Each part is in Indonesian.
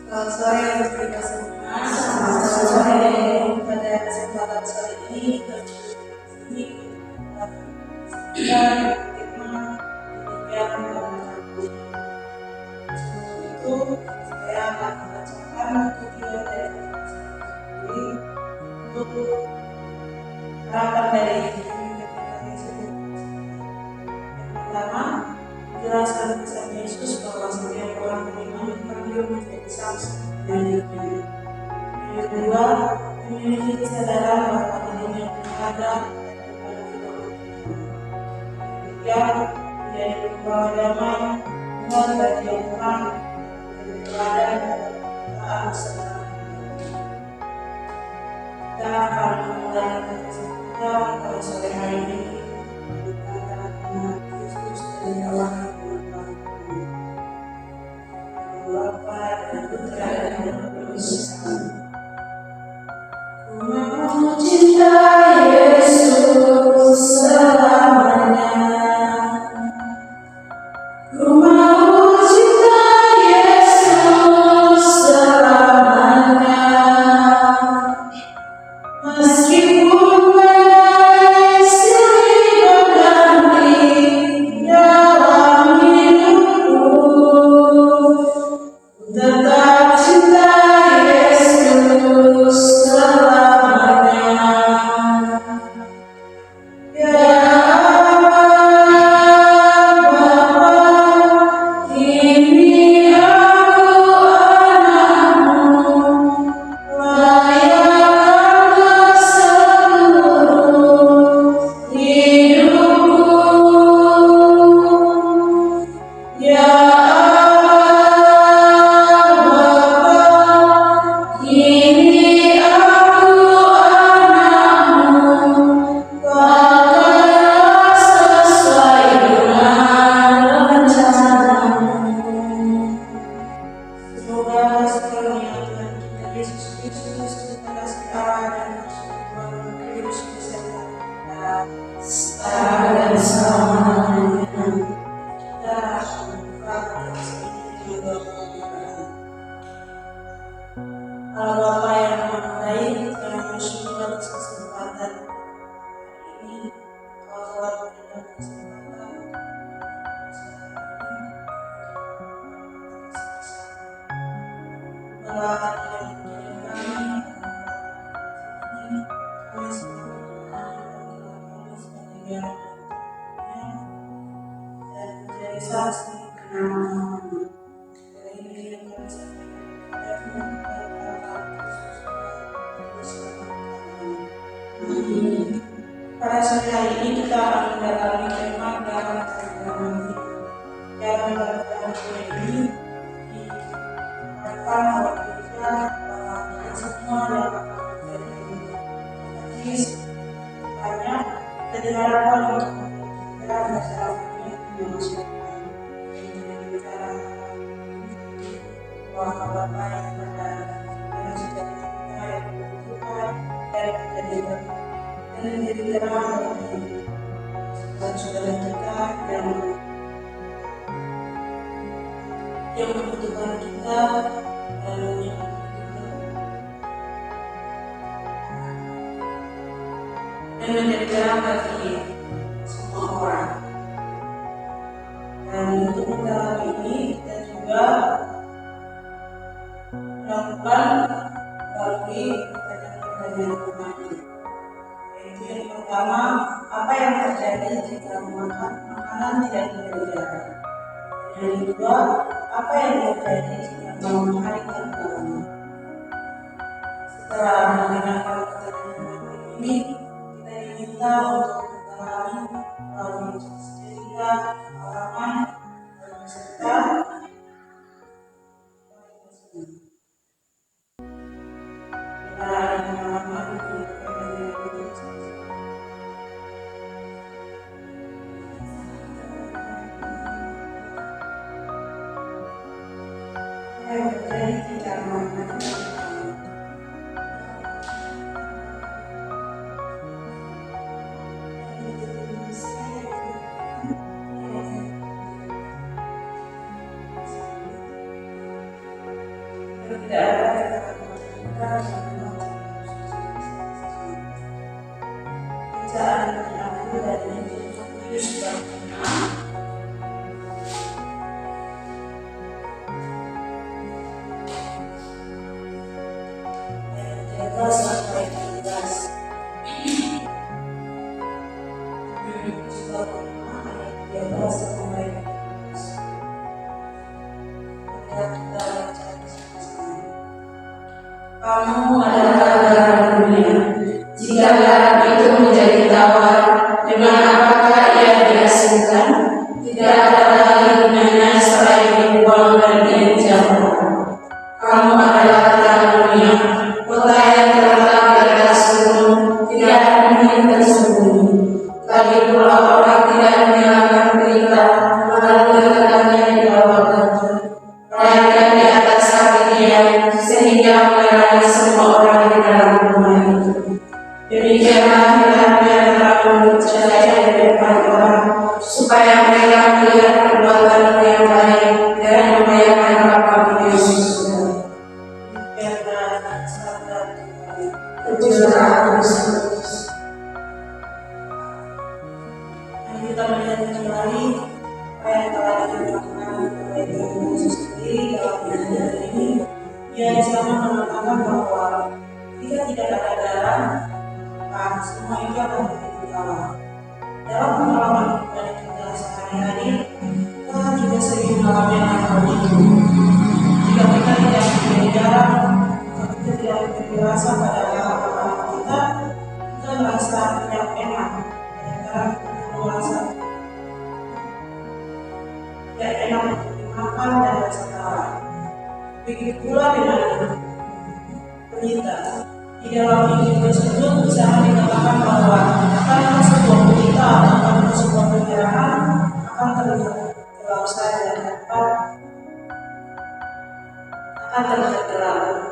Selamat sore untuk kita semua. Selamat sore. Pada kesempatan sore ini kita hikmah demikian itu saya akan membacakan video dari sendiri untuk harapan dari tersebut. Yang pertama, menjelaskan pesan Yesus bahwa setiap orang beriman dipanggil menjadi saksi dari Dia. Yang kedua, memiliki kesadaran bahwa dirinya ada dan kepada ketiga, menjadi pembawa damai buat bagi orang yang berada dalam keadaan bersama. Kita akan memulai kajian kita pada sore hari ini. Kita akan mengenal Yesus dari awal Bapa dan Putra dan Roh Kudus. Ku mau cinta Yesus selamanya. Ku mau cinta Yesus selamanya. Meskipun badai silih berganti dalam hidupku, tetap cinta Yesus selamanya. Ya Bapa, kini aku anakmu, layakkanlah seluruh hidupku. Ya kini aku anakmu, pakailah sesuai dengan rencanamu. Semoga kasih karunia Tuhan kita Yesus Kristus, kasih Allah dan persekutuan Roh Kudus beserta kita sekarang dan selamanya. Kita akan membuka kasih juga. Allah Bapa yang Maha Baik, kami bersyukur atas kesempatan hari ini. Kau telah memberikan kesempatan telah hadir di kami sebagai dan menjadi saksi kenal-Mu. Dari ini yang kami sampaikan pada sore hari ini kita akan mendatangi tema dalam agama yang mendapatkan ini diharapkan oleh kita bahwa kita semua yang akan menjadi hadis banyak kita diharapkan untuk kita masyarakat manusia yang bicara bahwa Bapa yang pada yang sudah kita yang membutuhkan dan menjadi terang bagi saudara kita yang membutuhkan kita dan yang dan menjadi terang bagi semua orang. Dan untuk mendalami ini kita juga melakukan melalui pertanyaan-pertanyaan kemarin. Yaitu yang pertama, apa yang terjadi jika memakan makanan tidak diperbolehkan? Dan yang kedua, apa yang terjadi jika malam hari terganggu? Setelah mendengarkan pertanyaan ini, kita diminta untuk mendalami melalui cerita, pengalaman, dan peserta. Kita ada pengalaman yang terjadi jika memakan tidak ada kita bacaan yang diambil dari Injil Matius bab 6 ayat 13 sampai 17. Matius bab 6 ayat 13 sampai 17. Kita baca bersama-sama. Kamu adalah garam dunia. Jika garam itu menjadi tawar, dengan apakah ia diasinkan? Tidak ada lagi gunanya selain dibuang dan diinjak. Kamu adalah terang dunia. Kota yang terletak di atas gunung tidak mungkin tersembunyi. Lagi pula orang tidak menyalakan berita lalu meletakkannya di bawah batu, melainkan di atas sapinya sehingga menerangi semua orang di dalam rumah itu. Demikianlah hendaknya terang bercahaya di depan orang, supaya mereka melihat perbuatanmu yang baik dan memuliakan Bapamu yang di surga. Demikianlah sabda Tuhan. Pujilah Kristus. Mari kita melihat kembali apa yang telah dilakukan oleh Tuhan Yesus sendiri dalam ajaran ini. Dia sama mengatakan bahwa jika tidak ada garam, maka semua itu akan menjadi tawar. Dalam pengalaman pribadi kita sehari-hari, kita juga sering mengalami hal itu. Jika kita tidak memiliki garam, jika kita tidak memiliki rasa pada hal-hal kita merasa tidak enak. Kadang-kadang kita merasa tidak enak untuk dimakan dan rasa tawar. Begitu pula dengan berita. Di dalam Injil tersebut bisa dikatakan bahwa karena sebuah berita atau sebuah penyerahan akan terlihat dalam saya dan akan terlihat dalam.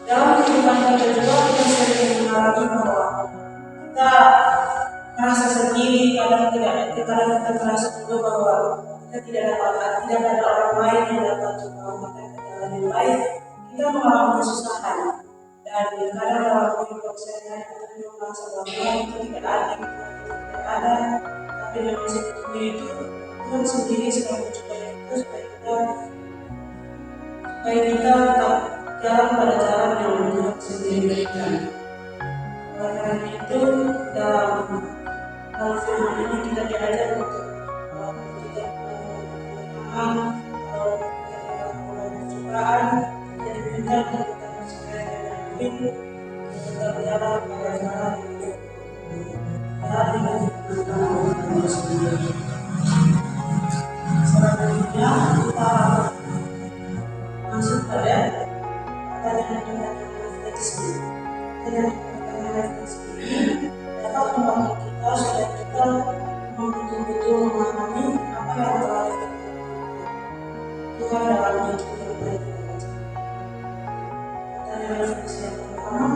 Dalam kehidupan kita juga kita sering mengalami bahwa kita merasa sendiri, kadang kita merasa juga bahwa kita tidak ada orang lain yang dapat membawa kita ke jalan yang baik. Kita mengalami kesusahan. Dan kadang dalam kehidupan sehari-hari kita merasa bahwa itu tidak ada, tapi dalam sendiri itu Tuhan sendiri sedang mencoba itu supaya kita tetap jalan pada jalan yang Tuhan sendiri berikan. Oleh karena itu dalam firman ini kita diajar untuk tidak menang atau tidak percobaan, kita diminta untuk tetap jalan pada jalan itu. Selanjutnya kita masuk pada pertanyaan refleksi. Pertanyaan refleksi ini dapat membantu kita supaya kita betul-betul memahami apa yang telah Tuhan dalam hidup kita. Pertanyaan refleksi yang pertama,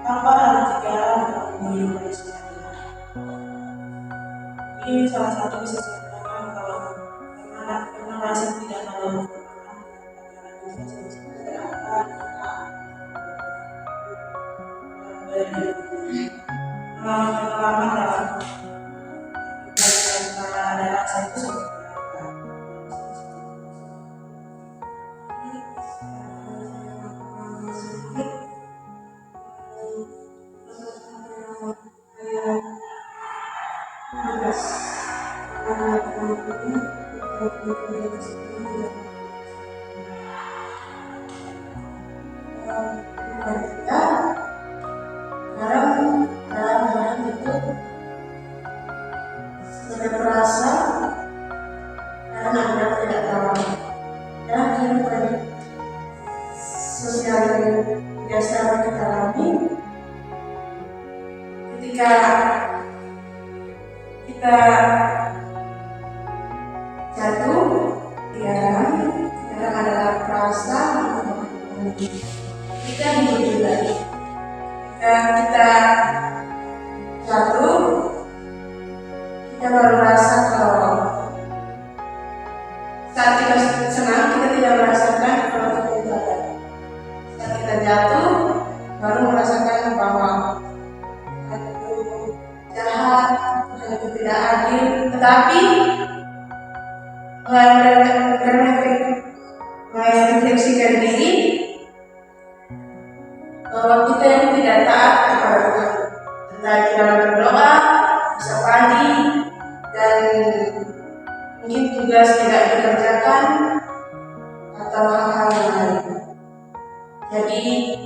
tanpa arti garam dan memberi manusia. Ini salah satu bisa saya katakan kalau karena rasa tidak tahu pengalaman dalam karena ada rasa itu seperti apa. Ketika kita jatuh, kadang ada perasa kita hidup lagi. Ketika kita jatuh, kita baru merasa kalau saat kita senang kita tidak merasakan kalau kita jatuh. kita jatuh, baru merasakan bahwa Tuhan itu jahat, Tuhan itu tidak adil. Tetapi merefleksikan diri bahwa kita yang tidak taat kepada Tuhan, entah di dalam berdoa, bisa pagi, dan mungkin tugas tidak dikerjakan atau hal-hal yang lain. Jadi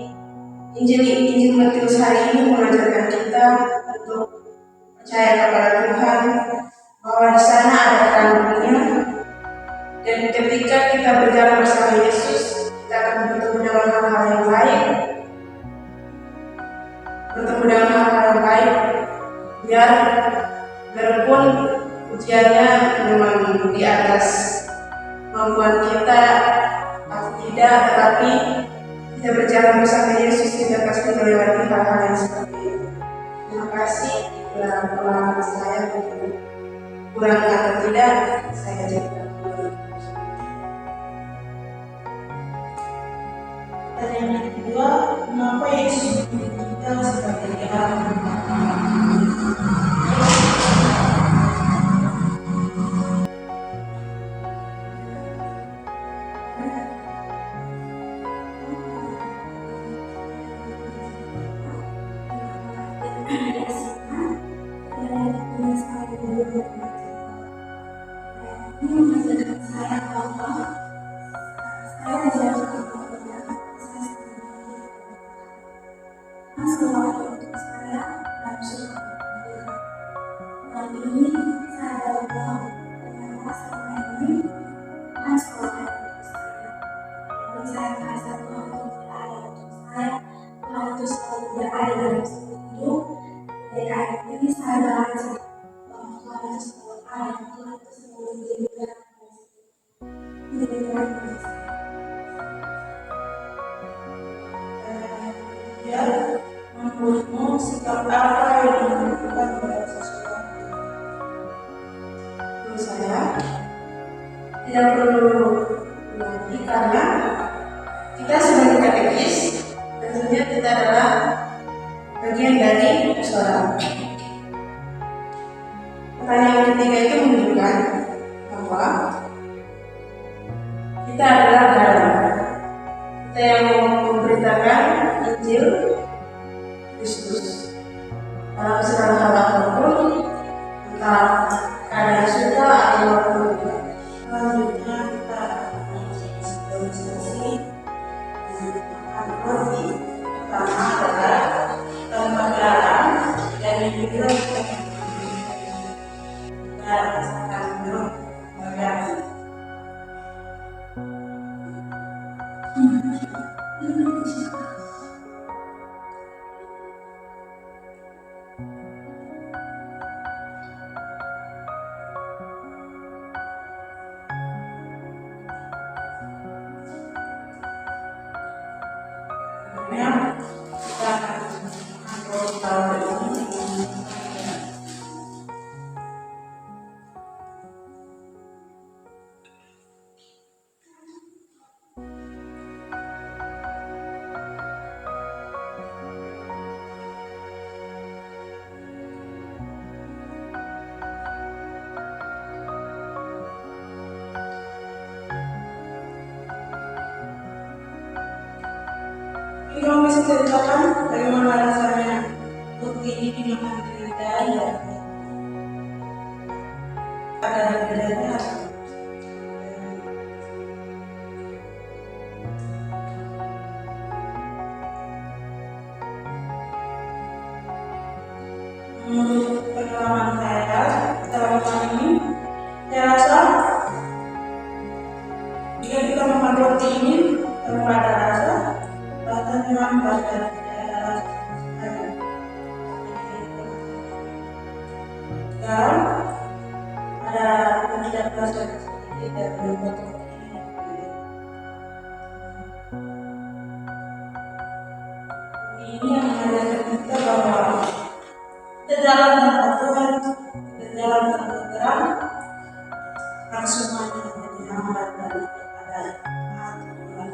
Injil Matius hari ini mengajarkan kita untuk percaya kepada Tuhan, bahwa di sana ada terang dunia, dan ketika kita berjalan bersama Yesus, kita akan bertemu dengan hal-hal yang baik, biarpun ujiannya memang di atas kemampuan kita atau tidak, tetapi kita berjalan bersama Yesus, kita pasti melewati hal-hal yang seperti itu. Terima kasih. Pengalaman saya, kurang atau tidak, saya ceritakan. Pertanyaan yang kedua, mengapa Yesus memilih kita sebagai terang? Menurutmu sikap apa yang dilakukan pada seseorang? Menurut saya tidak perlu lagi, karena kita sebagai katekis tentunya kita adalah bagian dari seseorang. Pertanyaan ketiga itu menunjukkan bahwa kita adalah garam, kita yang memberitakan Injil Kristus dalam segala hal apapun, entah keadaan suka atau maupun tidak. Selanjutnya kita akan diskusi tentang roti. Pertama adalah tanpa garam, dan yang kedua kita rasakan belum garam. Kita akan tahu ini. Kamu bisa ceritakan bagaimana rasanya bukti ini dimakan dengan daya? Ada bedanya? Menurut pengalaman saya selama ini, saya rasa jika kita makan roti ini tanpa ada rasa, bahkan memang bahkan tidak ada rasa sama sekali. Dan ada ketidakpuasan sedikit dan membuat roti ini. Ini yang mengajarkan kita bahwa kita jalan tanpa Tuhan, kita jalan tanpa terang, maka semuanya menjadi hambat dan kepada hati Tuhan.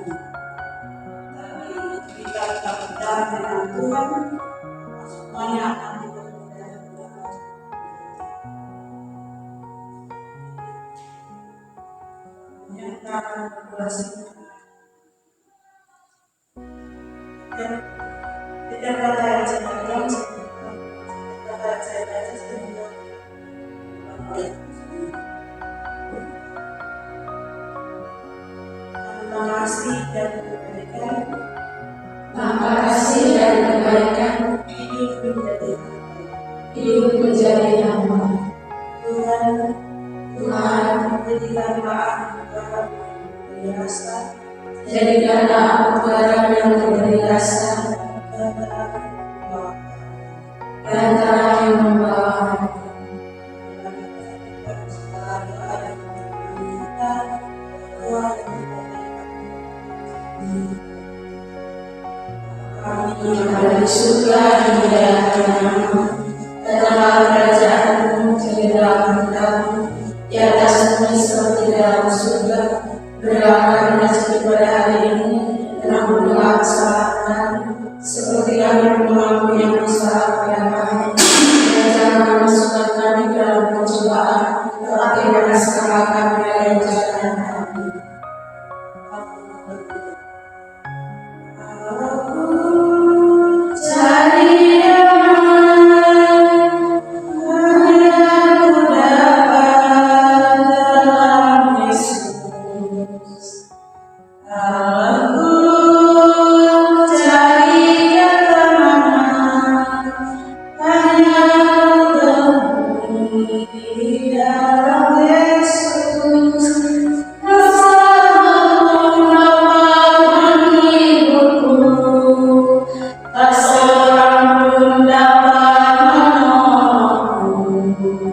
Tapi bersama dengan Tuhan, semuanya akan dipermudah. Yang kita akan berdoa. Setiap kata yang saya bilang, setiap kata yang saya baca, saya bilang, terima kasih dan kebaikan, hidup menjadi hamba. Tuhan, Tuhan, jadikanlah aku barang yang jadikanlah aku barang yang memberi rasa dan terang yang membawa. Kami yang ada di surga, dimuliakan namamu, datanglah kerajaanmu, jadilah kehendakmu di atas bumi seperti dalam surga. Berilah kami rezeki pada hari ini, dan ampunilah kesalahan kami, seperti kami mengampuni yang bersalah kepada kami. Dan jangan masukkan kami ke dalam pencobaan, tetapi bebaskanlah kami dari yang jahat. Tak seorang pun dapat menolongku.